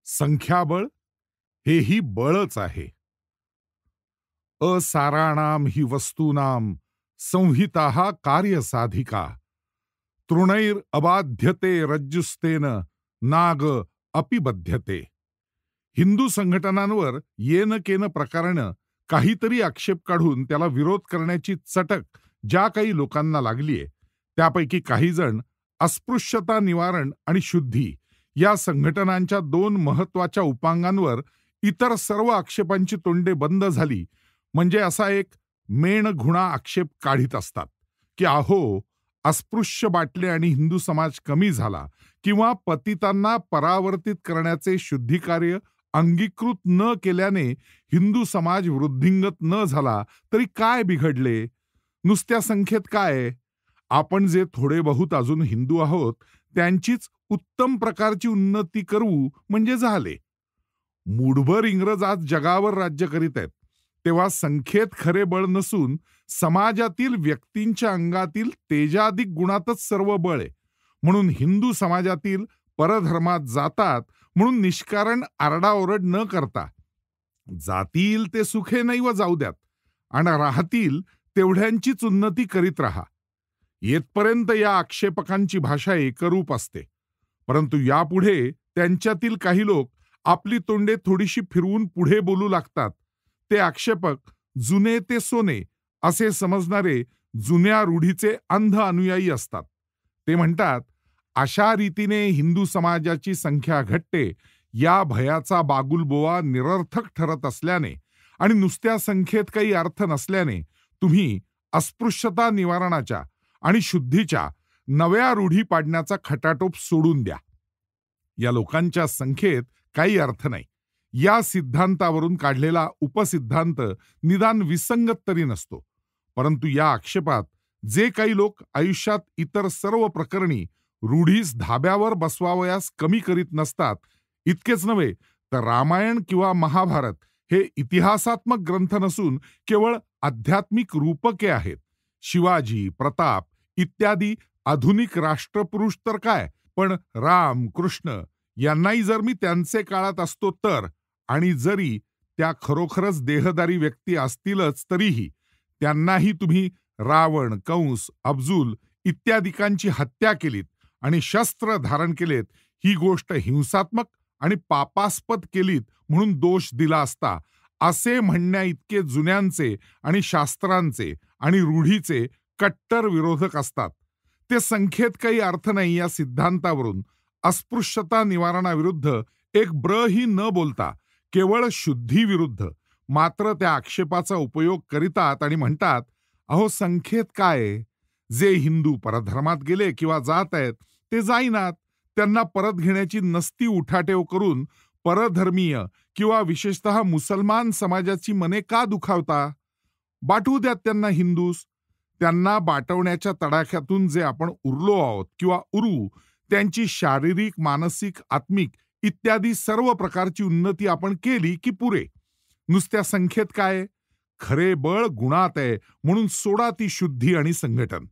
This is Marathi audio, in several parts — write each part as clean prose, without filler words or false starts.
संख्याबळ हेही बळच आहे. असाराणां हि वस्तूनां संहिता कार्यसाधिका तृणैरबाध्यते रज्जुस्तेन नाग अपि बध्यते. हिंदू संघटनांवर येन केन प्रकारानं काहीतरी आक्षेप काढून त्याला विरोध करण्याची चटक ज्या काही लोकांना लागलीये, त्यापैकी काही जण अस्पृश्यता निवारण आणि शुद्धी या संघटनांच्या दोन महत्वाच्या उपांगांवर इतर सर्व आक्षेपांची तोंडे बंद झाली म्हणजे असा एक मेणघुणा आक्षेप काढीत असतात की अहो, अस्पृश्य बाटले आणि हिंदू समाज कमी झाला किंवा पतितांना परावर्तित करण्याचे शुद्धिकार्य अंगीकृत न केल्याने हिंदू समाज वृद्धिंगत न झाला तरी काय बिघडले? नुसत्या संख्येत काय? आपण जे थोडे बहुत अजून हिंदू आहोत त्यांचीच उत्तम प्रकारची उन्नती करू म्हणजे झाले. मूठभर इंग्रज आज जगावर राज्य करीत आहेत, तेव्हा संख्येत खरे बळ नसून समाजातील व्यक्तींच्या अंगातील तेजादिक गुणातच सर्व बळ आहे. म्हणून हिंदू समाजातील परधर्मात जातात म्हणून निष्कारण आरडाओरड न करता जातील ते सुखे नैव जाऊ द्यात आणि राहतील तेवढ्यांचीच उन्नती करीत राहा. येतपर्यंत या आक्षेपकांची भाषा एकरूप असते, परंतु यापुढे त्यांच्यातील काही लोक आपली तोंडे थोडीशी फिरवून पुढे बोलू लागतात. ते आक्षेपक जुने ते सोने असे समजणारे जुन्या रूढीचे अंध अनुयायी असतात. ते म्हणतात, अशा रीतीने हिंदू समाजाची संख्या घटते या भयाचा बागुलबोवा निरर्थक ठरत असल्याने आणि नुसत्या संख्येत काही अर्थ नसल्याने तुम्ही अस्पृश्यता निवारणाच्या आणि शुद्धीच्या नव्या रूढी पाडण्याचा खटाटोप सोडून द्या. या लोकांच्या संख्येत काही अर्थ नाही. या सिद्धांतावरून काढलेला उपसिद्धांत निदान विसंगत तरी नसतो. परंतु या आक्षेपात जे काही लोक आयुष्यात इतर सर्व प्रकरणी रूढीस धाब्यावर बसवावयास कमी करीत नसतात, इतकेच नव्हे तर रामायण किंवा महाभारत हे इतिहासात्मक ग्रंथ नसून केवळ आध्यात्मिक रूपके आहेत. शिवाजी, प्रताप इत्यादी आधुनिक राष्ट्रपुरुष तर काय, पण राम, कृष्ण यांनाही जर मी त्यांचे काळात असतो तर, आणि जरी त्या खरोखरच देहदारी व्यक्ती असतीलच तरीही त्यांनाही तुम्ही रावण, कंस, अफजूल इत्यादिकांची हत्या केलीत आणि शस्त्र धारण केलेत, ही गोष्ट हिंसात्मक आणि पापास्पद केलीत म्हणून दोष दिला असता, असे म्हणण्या इतके जुन्यांचे आणि शास्त्रांचे आणि रूढीचे कट्टर विरोधक असतात. ते संख्येत काही अर्थ नाही या सिद्धांतावरून अस्पृश्यता निवारणाविरुद्ध एक ब्रही न बोलता केवळ शुद्धीविरुद्ध मात्र त्या आक्षेपाचा उपयोग करीतात आणि म्हणतात, अहो संख्येत काय, जे हिंदू परधर्मात गेले किंवा जात आहेत ते जाईनात, त्यांना परत घेण्याची नसती उठाठेव करून परधर्मीय किंवा विशेषतः मुसलमान समाजाची मने का दुखावता? बाटू द्यात त्यांना हिंदूस. त्यांना बाटवण्याच्या तडाख्यातून जे आपण उरलो आहोत किंवा उरू, त्यांची शारीरिक, मानसिक, आत्मिक इत्यादी सर्व प्रकारची उन्नती आपण केली की पुरे. नुसत्या संख्येत काय? खरे बळ गुणात आहे, म्हणून सोडा ती शुद्धी आणि संघटन.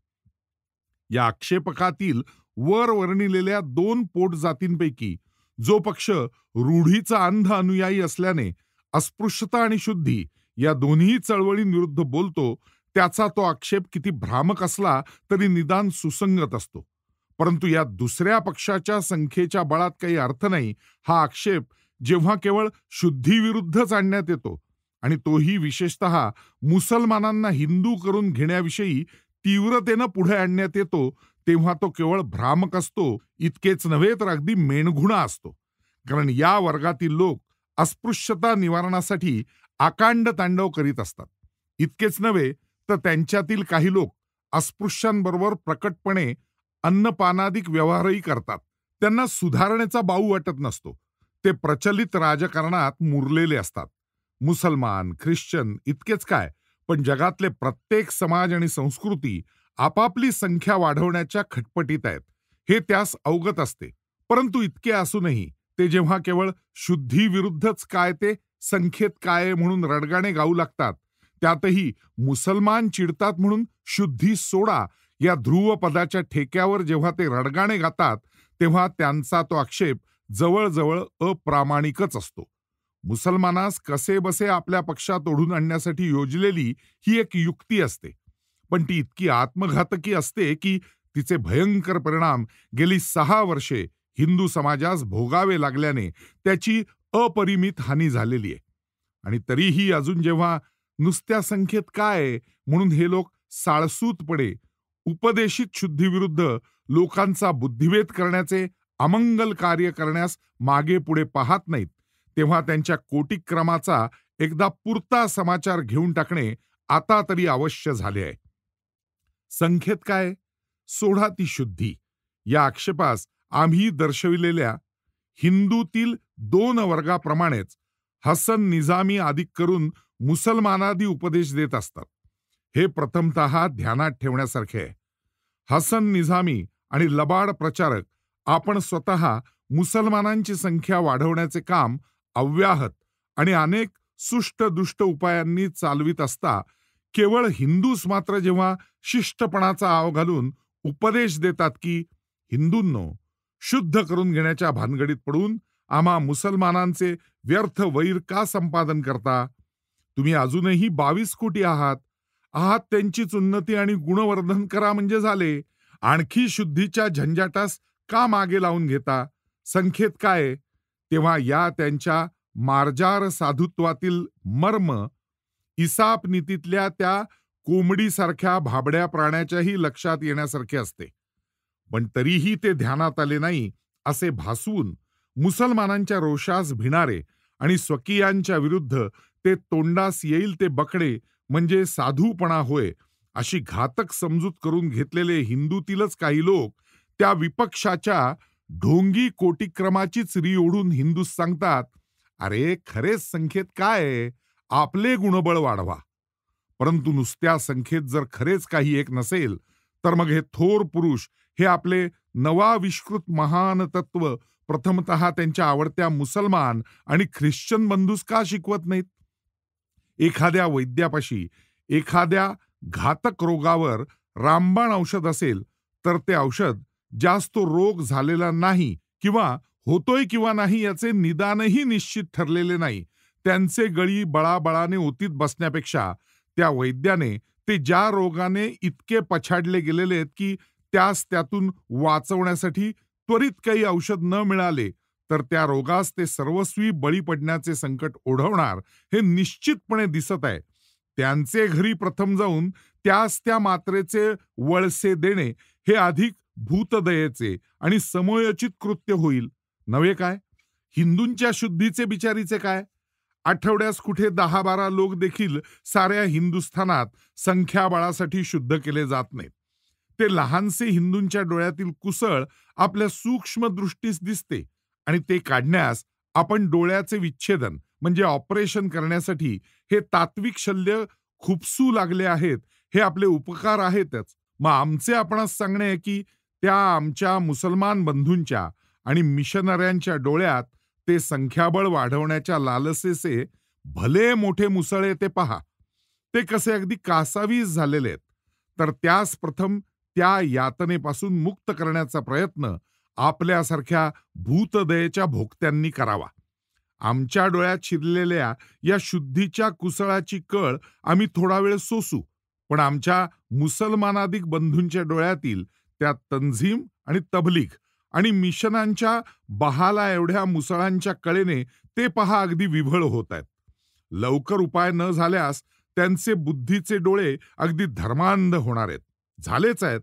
या आक्षेपकातील वर वर्णिलेल्या दोन पोट जातींपैकी जो पक्ष रूढीचा अंध अनुयायी असल्याने अस्पृश्यता आणि शुद्धी या दोन्ही चळवळींविरुद्ध बोलतो, त्याचा तो आक्षेप किती भ्रामक असला तरी निदान सुसंगत असतो. परंतु या दुसऱ्या पक्षाच्या संख्येच्या बळात काही अर्थ नाही हा आक्षेप जेव्हा केवळ शुद्धीविरुद्धच आणण्यात येतो आणि तोही विशेषतः मुसलमानांना हिंदू करून घेण्याविषयी तीव्रतेनं पुढे आणण्यात येतो, तेव्हा तो केवळ भ्रामक असतो. इतकेच नव्हे तर अगदी मेणघुणा असतो. कारण या वर्गातील लोक अस्पृश्यता निवारणासाठी आकांड तांडव करीत असतात. इतकेच नव्हे तर त्यांच्यातील काही लोक अस्पृश्यांबरोबर प्रकटपणे अन्नपानादिक व्यवहारही करतात. त्यांना सुधारणेचा बाऊ वाटत नसतो. ते प्रचलित राजकारणात मुरलेले असतात. मुसलमान, ख्रिश्चन इतकेच काय, पण जगातले प्रत्येक समाज आणि संस्कृती आपापली संख्या वाढवण्याच्या खटपटीत आहेत, हे त्यास अवगत असते. परंतु इतके असूनही ते जेव्हा केवळ शुद्धीविरुद्धच काय ते संख्येत काय म्हणून रडगाणे गाऊ लागतात, त्यातही मुसलमान चिडतात म्हणून शुद्धी सोडा या ध्रुवपदाच्या ठेक्यावर जेव्हा ते रडगाणे गातात, तेव्हा त्यांचा तो आक्षेप जवळजवळ अप्रामाणिकच असतो. मुसलमानास कसेबसे आपल्या पक्षात ओढून आणण्यासाठी योजलेली ही एक युक्ती असते, पण ती इतकी आत्मघातकी असते की तिचे भयंकर परिणाम गेली 6 वर्षे हिंदू समाजास भोगावे लागल्याने त्याची अपरिमित हानी झालेली आहे. आणि तरीही अजून जेव्हा नुसत्या संख्येत काय म्हणून हे लोक साळसूतपणे उपदेशित शुद्धीविरुद्ध लोकांचा बुद्धिभेद करण्याचे अमंगल कार्य करण्यास मागे पुढे पाहत नाहीत, तेव्हा त्यांच्या कोटिक्रमाचा एकदा पुरता समाचार घेऊन टाकणे आता तरी अवश्य झाले आहे. संख्येत काय, सोडा ती शुद्धी या आक्षेपास आम्ही दर्शविलेल्या हिंदूतील 2 वर्गाप्रमाणेच हसन निजामी अधिक करून मुसलमानादी उपदेश देत असतात. हे प्रथमतः ध्यानात ठेवण्यासारखे आहे. हसन निजामी आणि लबाड प्रचारक आपण स्वतः मुसलमानांची संख्या वाढवण्याचे काम अव्याहत आणि अनेक सुष्ट दुष्ट उपायांनी चालवित असता, केवळ हिंदूस मात्र जेव्हा शिष्टपणाचा आव घालून उपदेश देतात की हिंदूंनो, शुद्ध करून घेण्याच्या भानगडीत पडून आम्हा मुसलमानांचे व्यर्थ वैर का संपादन करता? तुम्ही अजूनही 22 कोटी आहात. त्यांचीच उन्नती आणि गुणवर्धन करा म्हणजे झाले. आणखी शुद्धीच्या झंझाटास का मागे लावून घेता? संख्येत काय? तेव्हा या त्यांच्या मार्जार साधुत्वातील मर्म इसाप नीतीतल्या त्या कोंबडीसारख्या भाबड्या प्राण्याच्याही लक्षात येण्यासारखे असते. पण तरीही ते ध्यानात आले नाही असे भासवून मुसलमानांच्या रोषास भिणारे आणि स्वकीयांच्या विरुद्ध ते तोंडास येईल ते बकडे म्हणजे साधूपणा होय अशी घातक समजूत करून घेतलेले हिंदूतीलच काही लोक त्या विपक्षाच्या ढोंगी कोटिक्रमाचीच री ओढून हिंदूस सांगतात, अरे खरेच संख्येत काय आहे, आपले गुणबळ वाढवा. परंतु नुसत्या संख्येत जर खरेच काही एक नसेल, तर मग हे थोर पुरुष हे आपले नवाविष्कृत महान तत्व प्रथमतः त्यांच्या आवडत्या मुसलमान आणि ख्रिश्चन बंधूस का शिकवत नाहीत? एखाद्या वैद्यापाशी एखाद्या घातक रोगावर रामबाण औषध असेल, तर ते औषध जास्त रोग झालेला नाही किंवा होतोय किंवा नाही याचे निदानही निश्चित ठरलेले नाही, त्यांचे गळी बळाबळाने ओतीत बसण्यापेक्षा त्या वैद्याने ते ज्या रोगाने इतके पछाडले गेलेले आहेत की त्यास त्यातून वाचवण्यासाठी त्वरित काही औषध न मिळाले तर त्या रोगास ते सर्वस्वी बळी पडण्याचे संकट ओढवणार हे निश्चितपणे दिसत आहे. त्यांचे घरी प्रथम जाऊन त्यास त्या मात्रेचे वळसे देणे हे अधिक भूतदयेचे आणि समयोचित कृत्य होईल नव्हे काय? हिंदूंच्या शुद्धीचे बिचारीचे काय? आठवड्यास कुठे 10-12 लोक देखील साऱ्या हिंदुस्थानात संख्याबळासाठी शुद्ध केले जात नाहीत. ते लहानसे हिंदूंच्या डोळ्यातील कुसळ आपल्या सूक्ष्म दृष्टीस दिसते आणि ते काढण्यास आपण डोळ्याचे विच्छेदन म्हणजे ऑपरेशन करण्यासाठी हे तात्विक शल्य खुपसू लागले आहेत. हे आपले उपकार आहेतच. मग आमचे आपणास सांगणे आहे की त्या आमच्या मुसलमान बंधूंच्या आणि मिशनऱ्यांच्या डोळ्यात ते संख्याबळ वाढवण्याच्या लालसेचे भले मोठे मुसळे ते पहा. ते कसे अगदी कासावीस झालेले आहेत. तर त्यास प्रथम त्या यातनेपासून मुक्त करण्याचा प्रयत्न आपल्यासारख्या भूतदयेच्या भोक्त्यांनी करावा. आमच्या डोळ्यात शिरलेल्या या शुद्धीच्या कुसळाची कळ आम्ही थोडा वेळ सोसू, पण आमच्या मुसलमानाधिक बंधूंच्या डोळ्यातील त्या तंझीम आणि तबलीग आणि मिशनांच्या बहाला एवढ्या मुसळांच्या कळेने ते पहा अगदी विव्हळ होत आहेत. लवकर उपाय न झाल्यास त्यांचे बुद्धीचे डोळे अगदी धर्मांध होणार आहेत. झालेच आहेत.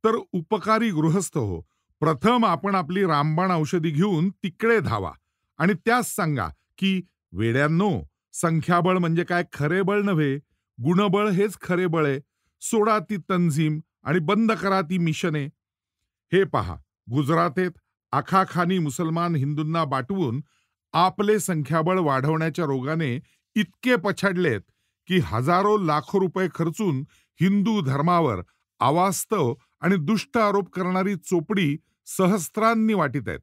तर उपकारी गृहस्थ हो, प्रथम आपण आपली रामबाण औषधी घेऊन तिकडे धावा आणि त्यास सांगा की वेड्यांनो, संख्याबळ म्हणजे काय खरे बळ नव्हे, गुणबळ हेच खरे बळ आहे. सोडा ती तंझीम आणि बंद करा ती मिशने. हे पहा, गुजरातेत आखाखानी मुसलमान हिंदूंना बाटवून आपले संख्याबळ वाढवण्याच्या रोगाने इतके पछाडलेत की हजारो लाखो रुपये खर्चून हिंदू धर्मावर अवास्तव आणि दुष्ट आरोप करणारी चोपडी सहस्त्रांनी वाटीत आहेत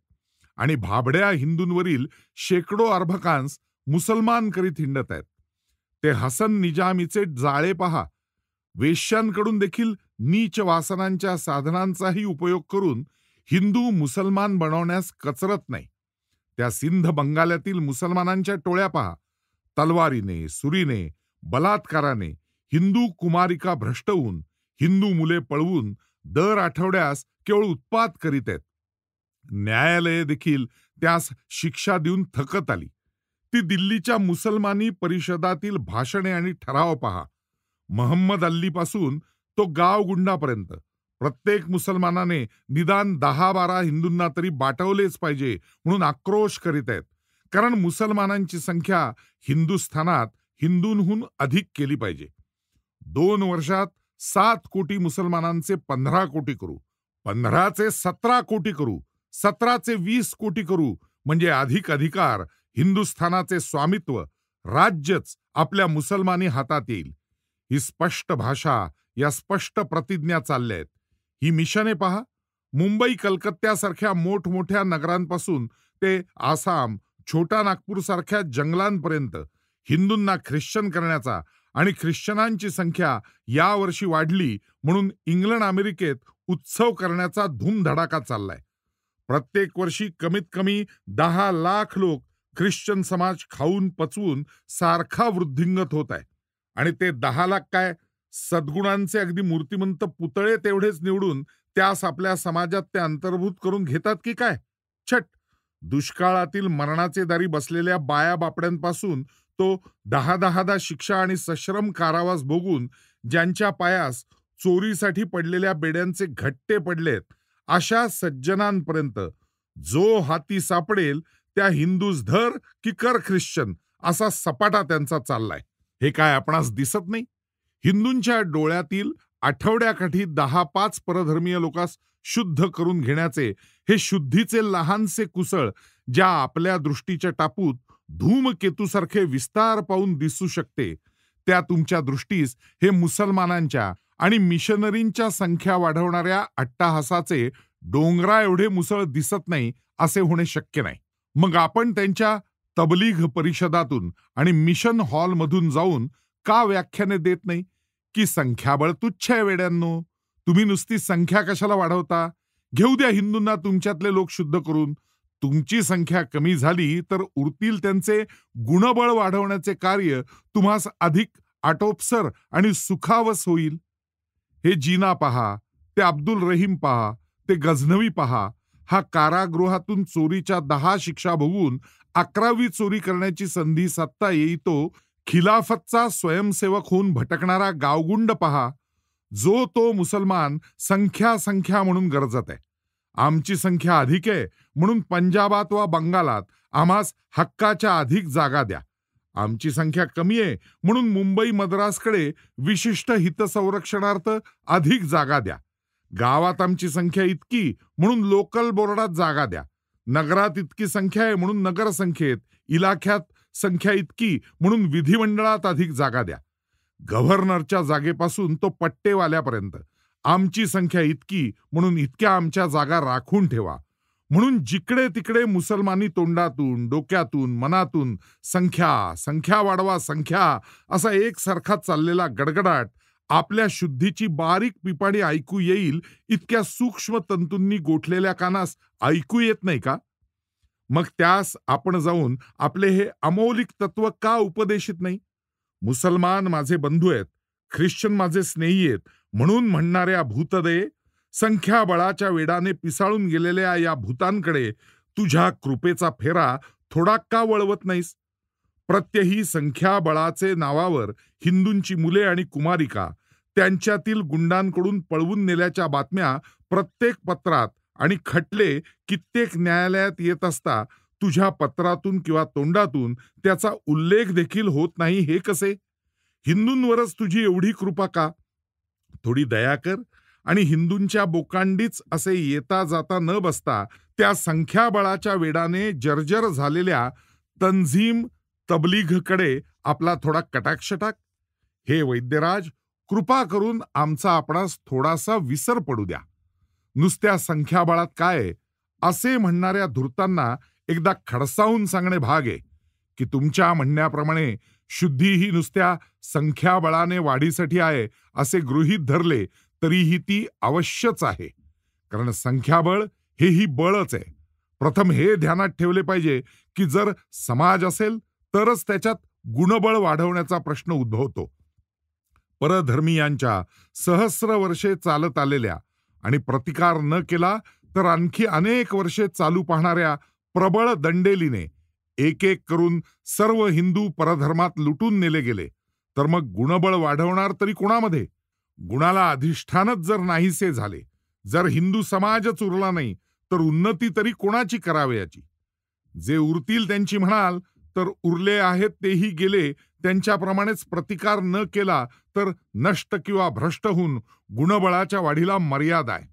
आणि भाबड्या हिंदूंवरील शेकडो अर्भकांस मुसलमान करीत हिंडत आहेत. ते हसन निजामीचे जाळे पहा. वेश्यांकडून देखील नीच वासनांच्या साधनांचाही उपयोग करून हिंदू मुसलमान बनवण्यास कचरत नाही. त्या सिंध बंगालातील मुसलमानांच्या टोळ्या पहा. तलवारीने, सुरीने, बलात्काराने हिंदू कुमारिका भ्रष्ट होऊन, हिंदू मुले पळवून दर आठवड्यास केवळ उत्पात करीत आहेत. न्यायालये देखील त्यास शिक्षा देऊन थकत आली. ती दिल्लीच्या मुसलमानी परिषदातील भाषणे आणि ठराव पहा. महम्मद अल्लीपासून तो गावगुंडापर्यंत प्रत्येक मुसलमानाने निदान 10-12 हिंदूंना तरी बाटवलेच पाहिजे म्हणून आक्रोश करीत आहेत. कारण मुसलमानांची संख्या हिंदुस्थानात हिंदूंहून अधिक केली पाहिजे. 2 वर्षात 7 कोटी मुसलमानांचे 15 कोटी करू, 15चे 17 कोटी करू, 17चे 20 कोटी करू, म्हणजे अधिक अधिकार, हिंदुस्थानाचे स्वामित्व, राज्यच आपल्या मुसलमानी हातात येईल. ही स्पष्ट भाषा, या स्पष्ट प्रतिज्ञा चालल्या आहेत. ही मिशने पहा. मुंबई, कलकत्त्यासारख्या मोठमोठ्या नगरांपासून ते आसाम, छोटा नागपूर सारख्या जंगलांपर्यंत हिंदूंना ख्रिश्चन करण्याचा आणि ख्रिश्चनांची संख्या यावर्षी वाढली म्हणून इंग्लंड अमेरिकेत उत्सव करण्याचा धूमधडाका चाललाय. प्रत्येक वर्षी कमीत कमी 10 लाख लोक ख्रिश्चन समाज खाऊन पचवून सारखा वृद्धिंगत होत आहे. आणि ते 10 लाख काय, सद्गुणांचे अगदी मूर्तिमंत पुतळे तेवढेच निवडून त्यास आपल्या समाजात ते अंतर्भूत करून घेतात की काय? छट. दुष्काळातील मरणाचे दारी बसलेल्या बाया बापड्यांपासून तो 10-10 शिक्षा आणि सश्रम कारावास भोगून ज्यांच्या पायास चोरीसाठी पडलेल्या बेड्यांचे घट्टे पडलेत, अशा सज्जनांपर्यंत जो हाती सापडेल त्या हिंदूस धर की कर ख्रिश्चन, असा सपाटा त्यांचा चाललाय. हे काय आपणास दिसत नाही? हिंदूंच्या डोळ्यातील आठवड्याकाठी 10-5 परधर्मीय लोकांस शुद्ध करून घेण्याचे हे शुद्धीचे लहानसे कुसळ ज्या आपल्या दृष्टीच्या टापूत धूमकेतूसारखे विस्तार पाहून दिसू शकते, त्या तुमच्या दृष्टीस हे मुसलमानांच्या आणि मिशनरींच्या संख्या वाढवणाऱ्या अट्टाहासाचे डोंगरा एवढे मुसळ दिसत नाही असे होणे शक्य नाही. मग आपण त्यांच्या तबलीग परिषदातून आणि मिशन हॉलमधून जाऊन का व्याख्याने देत नाही की संख्याबळ तुच्छ आहे वेड्यांनो, तुम्ही नुसती संख्या कशाला वाढवता? घेऊ द्या हिंदूंना तुमच्यातले लोक शुद्ध करून. तुमची संख्या कमी झाली तर उरतील त्यांचे गुणबळ वाढवण्याचे कार्य तुम्हास अधिक आटोपसर आणि सुखावस होईल. हे जीना पहा, ते अब्दुल रहीम पहा, ते गझनवी पहा. हा कारागृहातून चोरीच्या 10 शिक्षा भोगून 11वी चोरी करण्याची संधी साधता येईतो खिलाफतचा स्वयंसेवक होऊन भटकणारा गावगुंड पहा. जो तो मुसलमान संख्या म्हणून गरजत आहे. आमची संख्या अधिक आहे म्हणून पंजाबात वा बंगालात आम्हास हक्काच्या अधिक जागा द्या. आमची संख्या कमी आहे म्हणून मुंबई मद्रासकडे विशिष्ट हितसंरक्षणार्थ अधिक जागा द्या. गावात आमची संख्या इतकी म्हणून लोकल बोर्डात जागा द्या. नगरात इतकी संख्या आहे म्हणून नगरसंख्येत, इलाख्यात संख्या इतकी म्हणून विधिमंडळात अधिक जागा द्या. गव्हर्नरच्या जागेपासून तो पट्टेवाल्यापर्यंत आमची संख्या इतकी म्हणून इतक्या आमच्या जागा राखून ठेवा. म्हणून जिकडे तिकडे मुसलमानी तोंडातून, डोक्यातून, मनातून संख्या वाढवा संख्या असा एकसारखा चाललेला गडगडाट आपल्या शुद्धीची बारीक पिपाणी ऐकू येईल इतक्या सूक्ष्म तंतूंनी गोठलेल्या कानास ऐकू येत नाही का? मग त्यास आपण जाऊन आपले हे अमौलिक तत्व का उपदेशित नाही? मुसलमान माझे बंधू आहेत, ख्रिश्चन माझे स्नेही आहेत म्हणून म्हणणाऱ्या भूतदये, संख्याबळाच्या वेडाने पिसाळून गेलेल्या या भूतांकडे तुझ्या कृपेचा फेरा थोडा का वळवत नाहीस? प्रत्यही संख्याबळाचे नावावर हिंदूंची मुले आणि कुमारिका त्यांच्यातील गुंडांकडून पळवून नेल्याच्या बातम्या प्रत्येक पत्रात आणि खटले कित्येक न्यायालयात येत असता तुझ्या पत्रातून किंवा तोंडातून त्याचा उल्लेख देखील होत नाही, हे कसे? हिंदूंवरच तुझी एवढी कृपा का? थोडी दया कर आणि हिंदूंच्या बोकांडीच असे येता जाता न बसता त्या संख्याबळाच्या वेडाने जर्जर झालेल्या तंझीम तबलीगकडे आपला थोडा कटाक्ष टाक. हे वैद्यराज, कृपा करून आमचा आपणास थोडासा विसर पडू द्या. नुसत्या संख्याबळात काय असे म्हणणाऱ्या धूर्तांना एकदा खडसावून सांगणे भाग आहे की तुमच्या म्हणण्याप्रमाणे शुद्धी ही नुसत्या संख्याबळाने वाढीसाठी आहे असे गृहीत धरले तरीही ती अवश्यच आहे. कारण संख्याबळ हेही बळच आहे. प्रथम हे ध्यानात ठेवले पाहिजे की जर समाज असेल तरच त्याच्यात गुणबळ वाढवण्याचा प्रश्न उद्भवतो. परधर्मीयांच्या सहस्र वर्षे चालत आलेल्या आणि प्रतिकार न केला तर आणखी अनेक वर्षे चालू पाहणाऱ्या प्रबळ दंडेलीने एक एक करून सर्व हिंदू परधर्मात लुटून नेले गेले, तर मग गुणबळ वाढवणार तरी कोणामध्ये? गुणाला अधिष्ठानच जर नाहीसे झाले, जर हिंदू समाजच उरला नाही, तर उन्नती तरी कोणाची करावयाची? जे उरतील त्यांची म्हणाल, तर उरले आहेत तेही गेले त्यांच्याप्रमाणेच प्रतिकार न केला तर नष्ट किंवा भ्रष्ट होऊन गुणबळाच्या वाढीला मर्यादा आहे.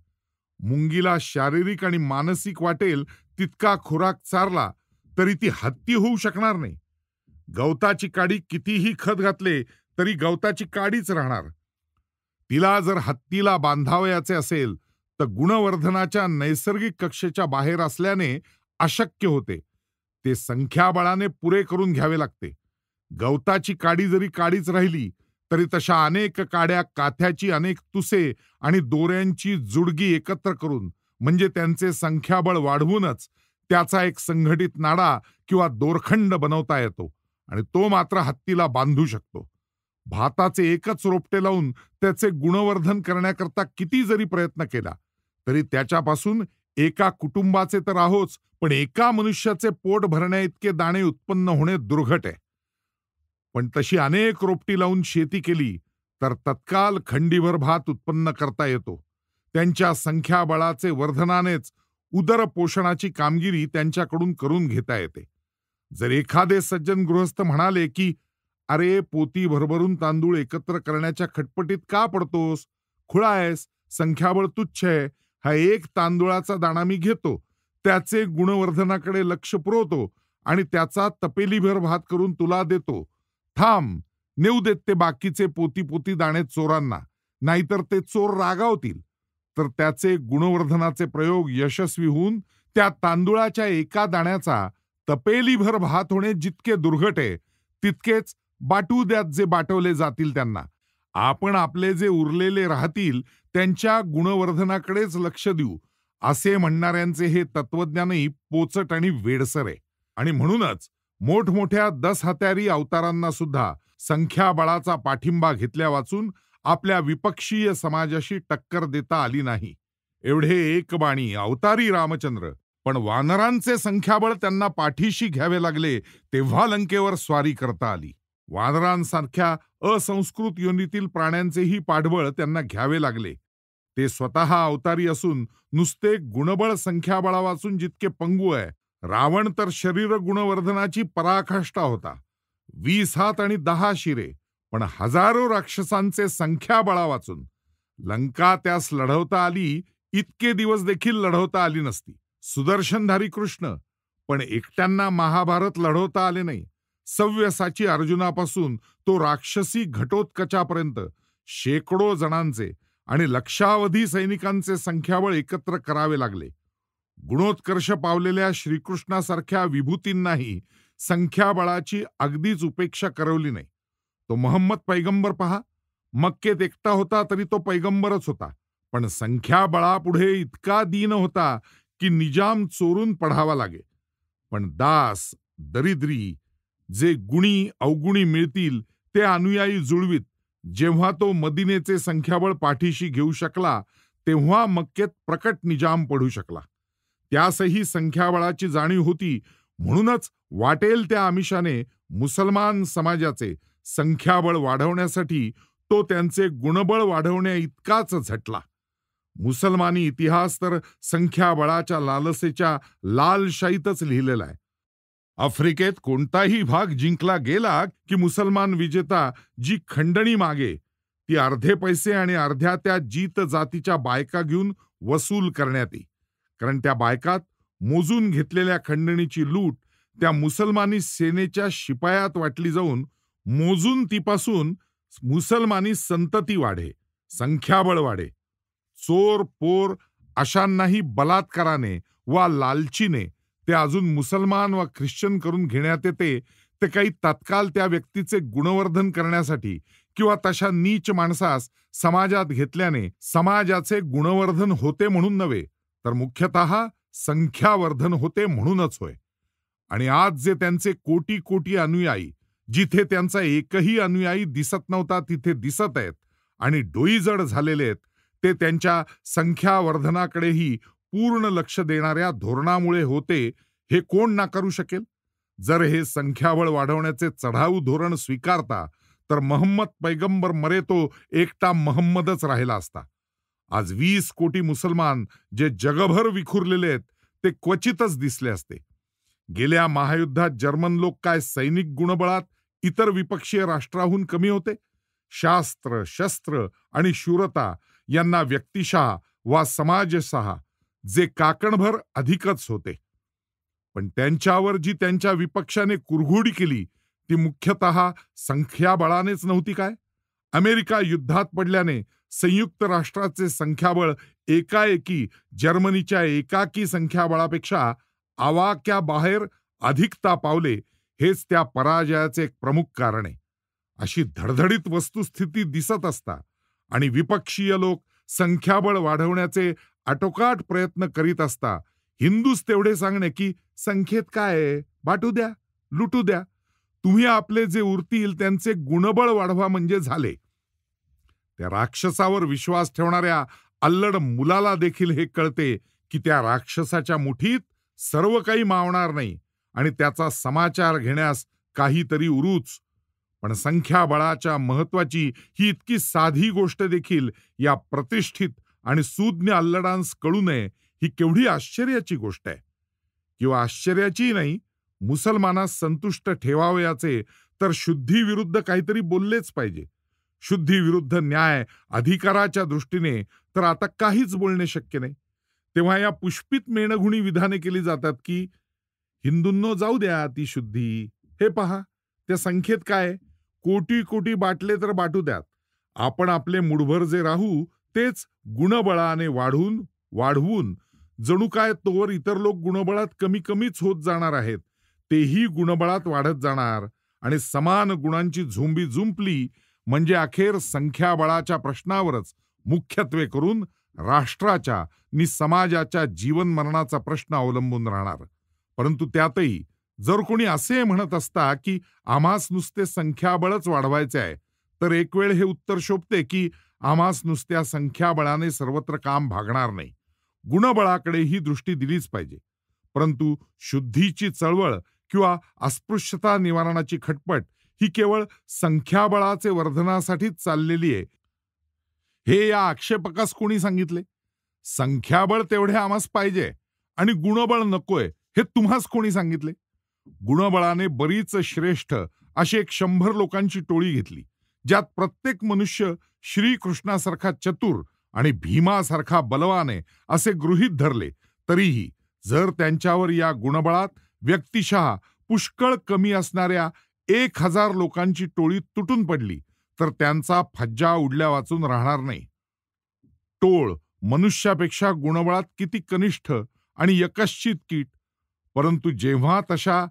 मुंगीला शारीरिक आणि मानसिक वाटेल तितका खुराक चारला तरी ती हत्ती होऊ शकणार नाही. गवताची काडी कितीही खत घातले तरी गवताची काडीच राहणार. तिला जर हत्तीला बांधावयाचे असेल तर गुणवर्धनाच्या नैसर्गिक कक्षेच्या बाहेर असल्याने अशक्य होते. ते संख्याबळाने पुरे करून घ्यावे लागते. गवताची काडी जरी काडीच राहिली तरी तशा अनेक काड्या, काथ्याची अनेक तुसे आणि दोऱ्यांची जुडगी एकत्र करून म्हणजे त्यांचे संख्याबळ वाढवूनच त्याचा एक संघटित नाडा किंवा दोरखंड बनवता येतो आणि तो मात्र हत्तीला बांधू शकतो. भाताचे एकच रोपटे लावून त्याचे गुणवर्धन करण्याकरता किती जरी प्रयत्न केला तरी त्याच्यापासून एका कुटुंबाचे तर आहोच, पण एका मनुष्याचे पोट भरण्या इतके दाणे उत्पन्न होणे दुर्घट आहे. पण तशी अनेक रोपटी लावून शेती केली तर तत्काल खंडीभर भात उत्पन्न करता येतो. त्यांच्या संख्याबळाचे वर्धनानेच उदरपोषणाची कामगिरी त्यांच्याकडून करून घेता येते. जर एखादे सज्जन गृहस्थ म्हणाले की अरे, पोती भरभरून तांदूळ एकत्र करण्याच्या खटपटीत का पडतोस? खुळा आहेस, संख्याबळ तुच्छ आहे. हा एक तांदूळाचा दाणा मी घेतो, त्याचे गुणवर्धनाकडे लक्ष पुरवतो आणि त्याचा तपेलीभर भात करून तुला देतो. थांब, नेऊ देत ते बाकीचे पोती पोती दाणे चोरांना, नाहीतर ते चोर रागावतील. तर त्याचे गुणवर्धनाचे प्रयोग यशस्वी होऊन त्या तांदूळाच्या एका दाण्याचा तपेलीभर भात होणे जितके दुर्घट आहे, तितकेच बाटू द्यात जे बाटवले जातील त्यांना. आपण आपले जे उरलेले राहतील त्यांच्या गुणवर्धनाकडेच लक्ष देऊ, असे म्हणणाऱ्यांचे हे तत्वज्ञानही पोचट आणि वेडसर आहे. आणि म्हणूनच मोठमोठ्या 10 हत्यारी अवतारांना सुद्धा संख्याबळाचा पाठिंबा घेतल्या वाचून आपल्या विपक्षीय समाजाशी टक्कर देता आली नाही. एवढे एकबाणी अवतारी रामचंद्र, पण वानरांचे संख्याबळ त्यांना पाठीशी घ्यावे लागले तेव्हा लंकेवर स्वारी करता आली. वानरांसारख्या असंस्कृत योनीतील प्राण्यांचेही पाठबळ त्यांना घ्यावे लागले. ते स्वतः अवतारी असून नुसते गुणबळ संख्याबळा वाचून जितके पंगू आहे, रावण तर शरीर गुणवर्धनाची पराकाष्ठा होता. 20 हात आणि 10 शिरे, पण हजारो राक्षसांचे संख्याबळा वाचून लंका त्यास लढवता आली इतके दिवस देखील लढवता आली नसती. सुदर्शनधारी कृष्ण, पण एकट्यांना महाभारत लढवता आले नाही. सव्यसाची अर्जुनापासून तो राक्षसी घटोत्कचापर्यंत शेकडो जणांचे आणि लक्षावधी सैनिकांचे संख्याबळ एकत्र करावे लागले. गुणोत्कर्ष पावलेल्या श्रीकृष्णासारख्या विभूतींनाही संख्याबळाची अगदीच उपेक्षा करवली नाही. तो मोहम्मद पैगंबर पहा, मक्केत एकटा होता तरी तो पैगंबरच होता, पण संख्याबळापुढे इतका दीन होता की निजाम चोरून पढावा लागे. पण दास, दरिद्री, जे गुणी अवगुणी मिळतील ते अनुयायी जुळवीत जेव्हा तो मदिनेचे संख्याबळ पाठीशी घेऊ शकला तेव्हा मक्केत प्रकट निजाम पडू शकला. त्यासही संख्याबळाची जाणीव होती, म्हणूनच वाटेल त्या आमिषाने मुसलमान समाजाचे संख्याबळ वाढवण्यासाठी तो त्यांचे गुणबळ वाढवण्या इतकाच झटला. मुसलमानी इतिहास तर संख्याबळाच्या लालसेच्या लालशाईतच लिहिलेला आहे. आफ्रिकेत कोणताही भाग जिंकला गेला की मुसलमान विजेता जी खंडणी मागे ती अर्धे पैसे आणि अर्ध्या त्या जीत जातीच्या बायका घेऊन वसूल करण्यात येई. कारण त्या बायकात मोजून घेतलेल्या खंडणीची लूट त्या मुसलमानी सेनेच्या शिपायात वाटली जाऊन मोजून तीपासून मुसलमानी संतती वाढे, संख्याबळ वाढे. चोर पोर अशांनाही बलात्काराने वा लालचीने ते अजून मुसलमान वा ख्रिश्चन करून घेण्यात येते. ते काही तत्काल त्या व्यक्तीचे गुणवर्धन करण्यासाठी किंवा तशा नीच माणसास समाजात घेतल्याने समाजाचे गुणवर्धन होते म्हणून नव्हे, तर मुख्यतः संख्यावर्धन होते म्हणूनच होय. आणि आज जे त्यांचे कोटी कोटी अनुयायी, जिथे त्यांचा एकही अनुयायी दिसत नव्हता तिथे दिसत आहेत आणि डोईजड झालेले आहेत, ते त्यांच्या संख्यावर्धनाकडेही पूर्ण लक्ष देणाऱ्या धोरणामुळे होते, हे कोण नाकारू शकेल? जर हे संख्याबळ वाढवण्याचे चढाऊ धोरण स्वीकारता तर महम्मद पैगंबर मरे तो एकटा महम्मदच राहिला असता. आज 20 कोटी मुसलमान जे जगभर विखुरलेले आहेत ते क्वचितच दिसले असते. गेल्या महायुद्धात जर्मन लोक काय सैनिक गुणबळात इतर विपक्षीय राष्ट्राहून कमी होते? शास्त्र, शस्त्र आणि शूरता यांना व्यक्तिशः वा समाजशः जे काकणभर अधिकच होते. पण त्यांच्यावर जी त्यांच्या विपक्षाने कुरघोडी केली ती मुख्यतः संख्याबळानेच नव्हती काय? अमेरिका युद्धात पडल्याने संयुक्त राष्ट्राचे संख्याबळ एकाएकी जर्मनीच्या एकाकी संख्याबळापेक्षा आवाक्याबाहेर अधिकता पावले, हेच त्या पराजयाचे एक प्रमुख कारण आहे. अशी धडधडीत वस्तुस्थिती दिसत असता आणि विपक्षीय लोक संख्याबळ वाढवण्याचे आटोकाट प्रयत्न करीत असता हिंदूच तेवढे सांगणे की संख्येत काय आहे, बाटू द्या, लुटू द्या, तुम्ही आपले जे उरतील त्यांचे गुणबळ वाढवा म्हणजे झाले. त्या राक्षसावर विश्वास ठेवणाऱ्या अल्लड मुलाला देखील हे कळते की त्या राक्षसाच्या मुठीत सर्व काही मावणार नाही आणि त्याचा समाचार घेण्यास काहीतरी उरूच. पण संख्याबळाच्या महत्वाची ही इतकी साधी गोष्ट देखील या प्रतिष्ठित आणि सुज्ञ अल्लडांस कळू नये, ही केवढी आश्चर्याची गोष्ट आहे. किंवा आश्चर्याची नाही, मुसलमानास संतुष्ट ठेवावयाचे तर शुद्धीविरुद्ध काहीतरी बोललेच पाहिजे. शुद्धीविरुद्ध न्याय अधिकाराच्या दृष्टीने तर आता काहीच बोलणे शक्य नाही. तेव्हा या पुष्पित मेणघुणी विधाने केली जातात की हिंदूंनो जाऊ द्या ती शुद्धी, हे पहा त्या संख्येत काय, कोटी कोटी बाटले तर बाटू द्यात, आपण आपले मुठभर जे राहू तेच गुणबळाने वाढवून जणू काय तोवर इतर लोक गुणबळात कमी कमीच होत जाणार आहेत, तेही गुणबळात वाढत जाणार आणि समान गुणांची झुंबी जुंपली म्हणजे अखेर संख्याबळाच्या प्रश्नावरच मुख्यत्वे करून राष्ट्राच्या नि समाजाच्या जीवन मरणाचा प्रश्न अवलंबून राहणार. परंतु त्यातही जर कोणी असे म्हणत असता की आम्हास नुसते संख्याबळच वाढवायचे आहे, तर एक वेळ हे उत्तर शोभते की आम्हास नुसत्या संख्याबळाने सर्वत्र काम भागणार नाही, गुणबळाकडे ही दृष्टी दिलीच पाहिजे. परंतु शुद्धीची चळवळ किंवा अस्पृश्यता निवारणाची खटपट ही केवळ संख्याबळाचे वर्धनासाठीच चाललेली आहे, हे या आक्षेपकास कोणी सांगितले? संख्याबळ तेवढे आम्हास पाहिजे आणि गुणबळ नकोय, हे तुम्हास कोणी सांगितले? गुणबळाने बरीच श्रेष्ठ अशी 100 लोकांची टोळी घेतली, ज्यात प्रत्येक मनुष्य श्रीकृष्णासारखा चतुर आणि भीमासारखा बलवान आहे असे गृहीत धरले, तरीही जर त्यांच्यावर या गुणबळात व्यक्तिशः पुष्कळ कमी असणाऱ्या 1000 लोकांची टोळी तुटून पडली तर त्यांचा फज्जा उडल्या वाचून राहणार नाही. टोळ मनुष्यापेक्षा गुणबळात किती कनिष्ठ आणि यकश्चित कीट, परंतु जेव्हा तशा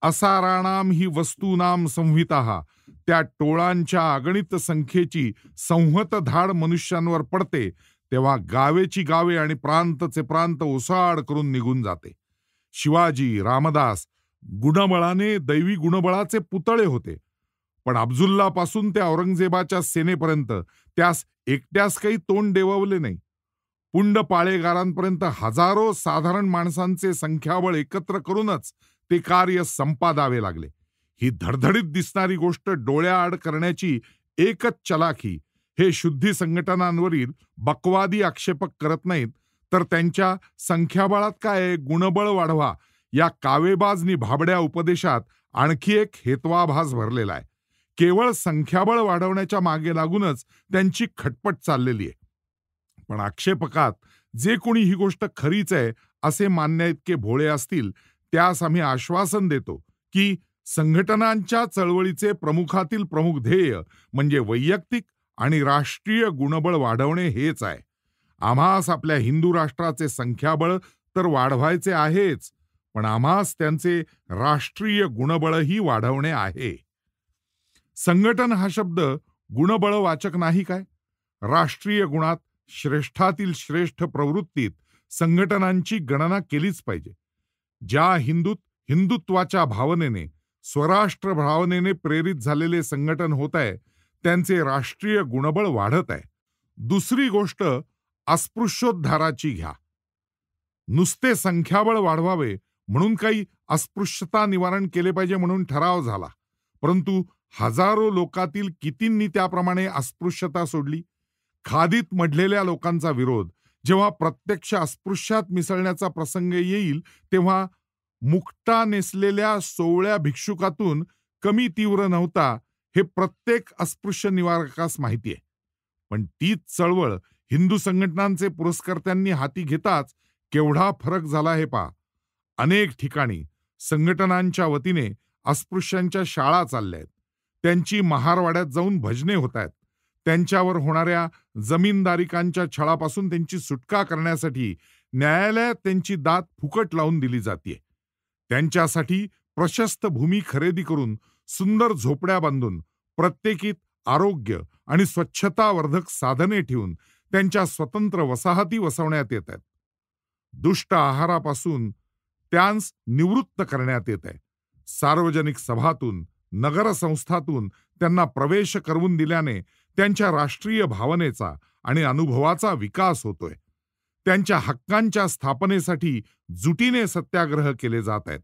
असाराणाम ही वस्तूनाम संहिता त्या टोळांच्या अगणित संख्येची संहत धाड मनुष्यांवर पडते, तेव्हा गावेची गावे आणि प्रांतचे प्रांत ओसाड करून निघून जाते. शिवाजी, रामदास गुणबळाने दैवी गुणबळाचे पुतळे होते, पण अब्दुल्लापासून ते औरंगजेबाच्या सेनेपर्यंत त्यास एकट्यास काही तोंड देववले नाही. पुंड पाळेगारांपर्यंत हजारो साधारण माणसांचे संख्याबळ एकत्र करूनच ते कार्य संपादावे लागले. ही धडधडीत दिसणारी गोष्ट डोळ्याआड करण्याची एकच चलाखी हे शुद्धी संघटनांवरील बकवादी आक्षेपक करत नाहीत, तर त्यांच्या संख्याबळात काय गुणबळ वाढवा या कावेबाजनी भाबड्या उपदेशात आणखी एक हेत्वाभास भरलेला आहे. केवळ संख्याबळ वाढवण्याच्या मागे लागूनच त्यांची खटपट चाललेली आहे. पण आक्षेपकात जे कोणी ही गोष्ट खरीच आहे असे मानण्या इतके भोळे असतील, त्यास आम्ही आश्वासन देतो की संघटनांच्या चळवळीचे प्रमुखातील प्रमुख ध्येय म्हणजे वैयक्तिक आणि राष्ट्रीय गुणबळ वाढवणे हेच आहे. आम्हास आपल्या हिंदू राष्ट्राचे संख्याबळ तर वाढवायचे आहेच, पण आम्हास त्यांचे राष्ट्रीय गुणबळही वाढवणे आहे. संघटन हा शब्द गुणबळवाचक नाही काय? राष्ट्रीय गुणात श्रेष्ठातील श्रेष्ठ प्रवृत्तीत संघटनांची गणना केलीच पाहिजे. ज्या हिंदुत्वाच्या भावनेने, स्वराष्ट्र भावनेने प्रेरित झालेले संघटन होत आहे, त्यांचे राष्ट्रीय गुणबळ वाढत आहे. दुसरी गोष्ट अस्पृश्योद्धाराची घ्या. नुसते संख्याबळ वाढवावे म्हणून काही अस्पृश्यता निवारण केले पाहिजे म्हणून ठराव झाला, परंतु हजारो लोकातील कितींनी त्याप्रमाणे अस्पृश्यता सोडली? खादीत मढलेल्या लोकांचा विरोध जेव्हा प्रत्यक्ष अस्पृश्यात मिसळण्याचा प्रसंग येईल, तेव्हा मुक्ता नेसलेल्या सोवळ्या भिक्षुकातून कमी तीव्र नव्हता, हे प्रत्येक अस्पृश्य निवारकास माहिती आहे. पण तीच चळवळ हिंदू संघटनांचे पुरस्कर्त्यांनी हाती घेताच केवढा फरक झाला हे पहा. अनेक ठिकाणी संघटनांच्या वतीने अस्पृश्यांच्या शाळा चालल्या आहेत. त्यांची महारवाड्यात जाऊन भजने होत आहेत. त्यांच्यावर होणाऱ्या जमीनदारिकांच्या छळापासून त्यांची सुटका करण्यासाठी न्यायालयात त्यांची दाद फुकट लावून दिली जाते. त्यांच्यासाठी प्रशस्त भूमी खरेदी करून सुंदर झोपड्या बांधून प्रत्येकीत आरोग्य आणि स्वच्छतावर्धक साधने ठेवून त्यांच्या स्वतंत्र वसाहती वसवण्यात येत आहेत. दुष्ट आहारापासून त्यांस निवृत्त करण्यात येत आहे. सार्वजनिक सभातून, नगरसंस्थातून त्यांना प्रवेश करवून दिल्याने त्यांच्या राष्ट्रीय भावनेचा आणि अनुभवाचा विकास होतोय. त्यांच्या हक्कांच्या स्थापनेसाठी जुटीने सत्याग्रह केले जात आहेत.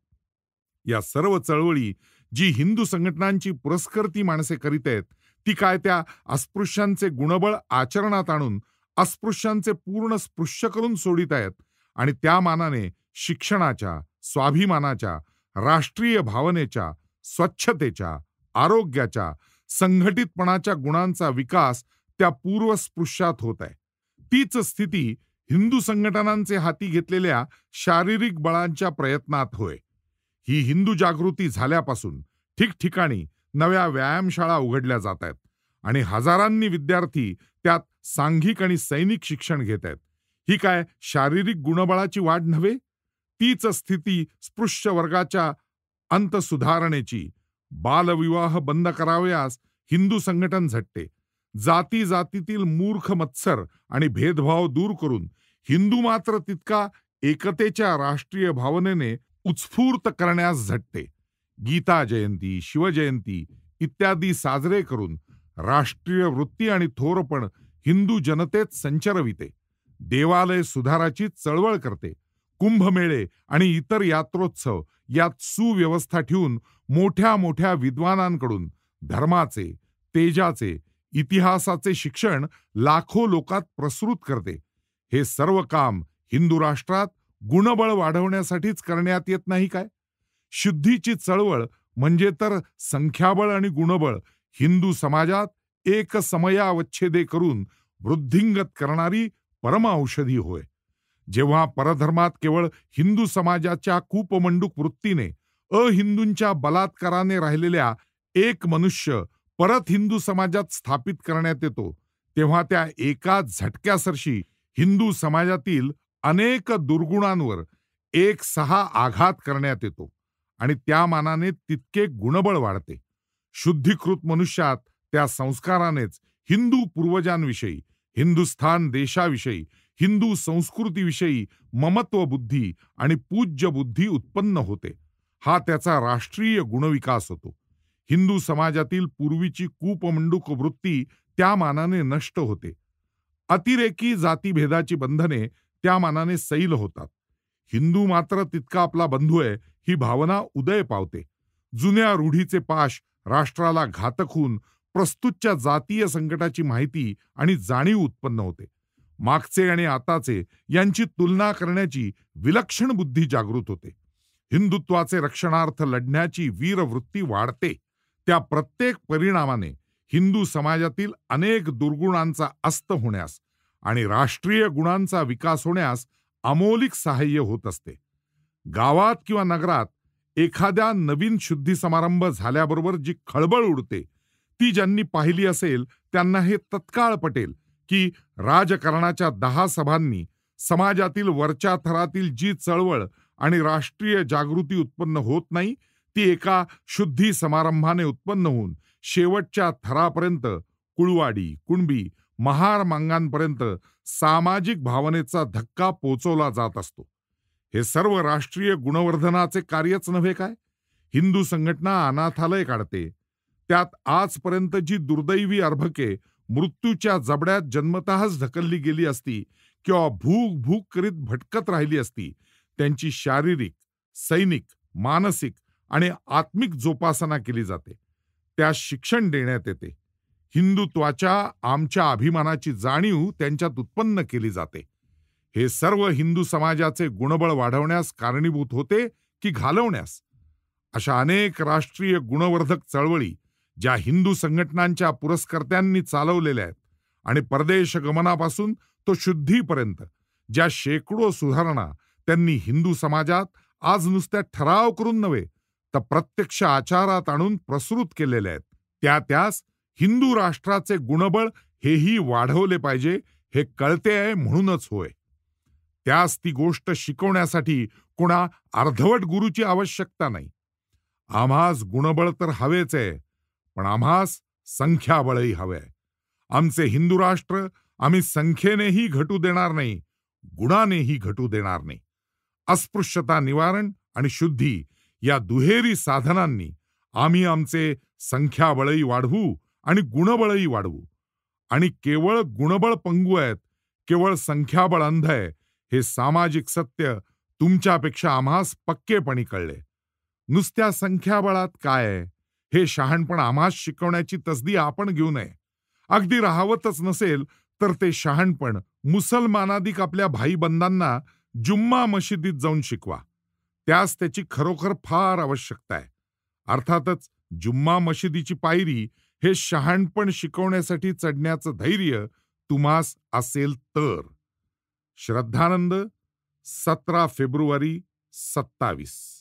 या सर्व चळवळी जी हिंदू संघटनांची पुरस्कर्ती माणसे करीत आहेत, ती काय त्या अस्पृश्यांचे गुणबळ आचरणात आणून अस्पृश्यांचे पूर्ण स्पृश्य करून सोडित आहेत आणि त्या मानाने शिक्षणाच्या, स्वाभिमानाच्या, राष्ट्रीय भावनेच्या, स्वच्छतेच्या, आरोग्याच्या, संघटितपणाच्या गुणांचा विकास त्या पूर्वस्पृश्यात होत आहे. तीच स्थिती हिंदू संघटनांचे हाती घेतलेल्या शारीरिक बळांच्या प्रयत्नात होय. ही हिंदू जागृती झाल्यापासून ठिकठिकाणी नव्या व्यायामशाळा उघडल्या जात आहेत आणि हजारांनी विद्यार्थी त्यात सांघिक आणि सैनिक शिक्षण घेत आहेत. ही काय शारीरिक गुणबळाची वाढ नव्हे? तीच स्थिती स्पृश्य वर्गाच्या अंत सुधारणेची. बालविवाह बंद करावयास हिंदू संघटन झटते. जाती जातीतील मूर्ख मत्सर आणि भेदभाव दूर करून हिंदू मात्र तितका एकतेच्या राष्ट्रीय भावनेने उत्स्फूर्त करण्यास झटते. गीता जयंती, शिवजयंती इत्यादी साजरे करून राष्ट्रीय वृत्ती आणि थोरपण हिंदू जनतेत संचरविते. देवालय सुधाराची चळवळ करते. कुंभमेळे आणि इतर यात्रोत्सव यात सुव्यवस्था ठेवून मोठ्या मोठ्या विद्वानांकडून धर्माचे, तेजाचे, इतिहासाचे शिक्षण लाखो लोकात प्रसृत करते. हे सर्व काम हिंदू राष्ट्रात गुणबळ वाढवण्यासाठीच करण्यात येत नाही काय? शुद्धीची चळवळ म्हणजे तर संख्याबळ आणि गुणबळ हिंदू समाजात एक समयावच्छेदे करून वृद्धिंगत करणारी परमऔषधी होय. जेव्हा परधर्मात केवळ हिंदू समाजाच्या कूपमंडूक वृत्तीने, अहिंदूंच्या बलात्काराने राहिलेल्या एक मनुष्य परत हिंदू समाजात स्थापित करण्यात येतो, तेव्हा त्या एका झटक्यासरशी हिंदू समाजातील अनेक दुर्गुणांवर एक सहा आघात करण्यात येतो आणि त्या मानाने तितके गुणबळ वाढते. शुद्धीकृत मनुष्यात त्या संस्कारानेच हिंदू पूर्वजांविषयी, हिंदुस्थान देशाविषयी, हिंदू संस्कृतीविषयी ममत्व बुद्धी आणि पूज्य बुद्धी उत्पन्न होते. हा त्याचा राष्ट्रीय गुणविकास होतो. हिंदू समाजातील पूर्वीची कूपमंडूक वृत्ती त्या मानाने नष्ट होते. अतिरेकी जातीभेदाची बंधने त्या मानाने सैल होतात. हिंदू मात्र तितका आपला बंधू आहे ही भावना उदय पावते. जुन्या रूढीचे पाश राष्ट्राला घातक होऊन प्रस्तुतच्या जातीय संकटाची माहिती आणि जाणीव उत्पन्न होते. मागचे आणि आताचे यांची तुलना करण्याची विलक्षण बुद्धी जागृत होते. हिंदुत्वाचे रक्षणार्थ लढण्याची वीरवृत्ती वाढते. त्या प्रत्येक परिणामाने हिंदू समाजातील अनेक दुर्गुणांचा अस्त होण्यास आणि राष्ट्रीय गुणांचा विकास होण्यास अमोलिक सहाय्य होत असते. गावात किंवा नगरात एखाद्या नवीन शुद्धी समारंभ झाल्याबरोबर जी खळबळ उडते, ती ज्यांनी पाहिली असेल त्यांना हे तत्काळ पटेल की राजकारणाच्या 10 सभांनी समाजातील वरच्या थरातील जी चळवळ आणि राष्ट्रीय जागृती उत्पन्न होत नाही, ती एका शुद्धी समारंभाने उत्पन्न होऊन शेवटच्या थरापर्यंत कुळवाडी, कुणबी, महार मांगांपर्यंत सामाजिक भावनेचा धक्का पोचवला जात असतो. हे सर्व राष्ट्रीय गुणवर्धनाचे कार्यच नव्हे काय? हिंदू संघटना अनाथालय काढते. त्यात आजपर्यंत जी दुर्दैवी अर्भके मृत्यूच्या जबड्यात जन्मतःच ढकलली गेली असती किंवा भूक भूक करीत भटकत राहिली असती, त्यांची शारीरिक, सैनिक, मानसिक आणि आत्मिक जोपासना केली जाते. त्यास शिक्षण देण्यात येते. हिंदुत्वाच्या आमच्या अभिमानाची जाणीव त्यांच्यात उत्पन्न केली जाते. हे सर्व हिंदू समाजाचे गुणबळ वाढवण्यास कारणीभूत होते की घालवण्यास? अशा अनेक राष्ट्रीय गुणवर्धक चळवळी ज्या हिंदू संघटनांच्या पुरस्कर्त्यांनी चालवलेल्या आहेत आणि परदेश गमनापासून तो शुद्धीपर्यंत ज्या शेकडो सुधारणा त्यांनी हिंदू समाजात आज नुसत्या ठराव करून नव्हे तर प्रत्यक्ष आचारात आणून प्रसृत केलेल्या आहेत, त्यास हिंदू राष्ट्राचे गुणबळ हेही वाढवले पाहिजे हे कळते आहे म्हणूनच होय. त्यास ती गोष्ट शिकवण्यासाठी कोणा अर्धवट गुरुची आवश्यकता नाही. आम्हास गुणबळ तर हवेच आहे, पण आम्हास संख्याबळही हवे आहे. आमचे हिंदू राष्ट्र आम्ही संख्येनेही घटू देणार नाही, गुणानेही घटू देणार नाही. अस्पृश्यता निवारण आणि शुद्धी या दुहेरी साधनांनी आम्ही आमचे संख्याबळही वाढवू आणि गुणबळही वाढवू. आणि केवळ गुणबळ पंगू आहेत, केवळ संख्याबळ अंध आहे, हे सामाजिक सत्य तुमच्यापेक्षा आम्हास पक्केपणी कळले. नुसत्या संख्याबळात काय आहे हे शहाणपण आम्हास शिकवण्याची तसदी आपण घेऊ नये. अगदी राहावतच नसेल तर ते शहाणपण मुसलमानादिक आपल्या भाईबंधांना जुम्मा मशिदीत जाऊन शिकवा. त्यास त्याची खरोखर फार आवश्यकता आहे. अर्थातच जुम्मा मशिदीची पायरी हे शहाणपण शिकवण्यासाठी चढण्याचं धैर्य तुम्हास असेल तर. श्रद्धानंद, 17 फेब्रुवारी 27.